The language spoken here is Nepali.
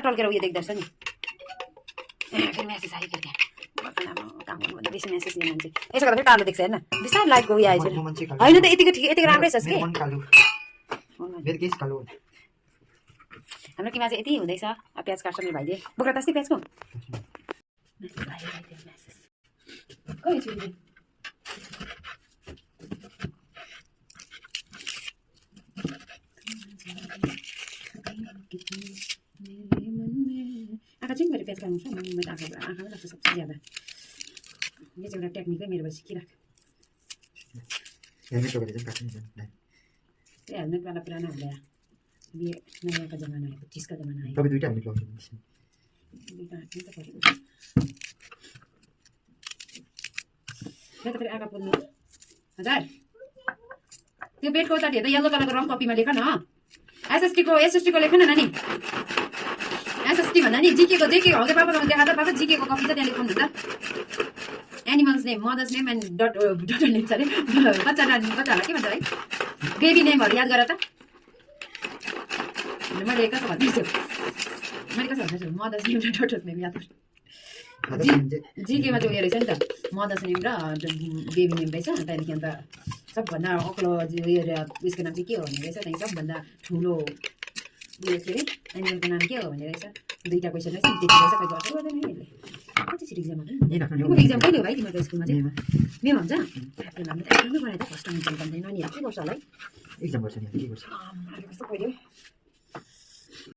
टल्केर उयो देख्दछ नि फेरि मेसेज आयो फेरि काम गर्नुभन्दा बेसी मेसेज दिने मान्छे यसो गर्दा फेरि कालो देख्छ हेर्न बिस्तारै लाइटको उयो आएछ होइन त यतिको ठिक यतिको राम्रै छ कि हाम्रो किमा चाहिँ यति हुँदैछ प्याज काट्छ मेरो भाइले बोक्रा त अस्ति प्याजको आँखा चाहिँ मेरो प्याज काट्नु छ मैले त आँखामै लाग्छ सबसे ज्यादा यो चाहिँ एउटा टेक्निकै मेरोबाट सिकिराख हेलमेटवाला पुरानो हुँदा ये नयाँको जमाना आयो 25 का जमाना आयो दुईटा हेलमेट लगाउनु दुईटा हाट्नु त पऱ्यो र त फेरि आँखा पुग्नु हजार त्यो बेडको उताटि हेर्दा येल्लो कलरको रङ कपीमा लेख न एसएसटी को लेख न नानी एसएसटी भन्दा नि जीके को हजुर पापाको देखा त पापा जीके को कपी त त्यहाँ लेख्नु त animals name mothers name and daughter name छ अरे बच्चाहरूलाई के भन्छ है बेबी नेमहरू याद गर त मैले कसो भन्दैछु मदर्स नेम र डटर्स नेम याद जीकेमा चाहिँ उयो रहेछ नि त मदर्स नेम र बेबी नेम रहेछ त्यहाँदेखि अन्त सबभन्दा अग्लो उयसको नाम चाहिँ के हो भन्ने रहेछ त्यहाँदेखि सबभन्दा ठुलो उयो के अरे एनिमलको नाम के हो भन्ने रहेछ दुईवटा क्वेसन रहेछ त्यति रहेछ खै गर्दै गर्दैन यसले कति छिटो इक्जाम इक्जाम कहिले हो भाइ तिमीहरूको स्कुलमा चाहिँ मेमा हुन्छ राम्रो बनायो त फर्स्ट टाइम इक्जाम नानीहरू के गर्छ होला है एक्जाम गर्छ नि के गर्छ कस्तो पऱ्यो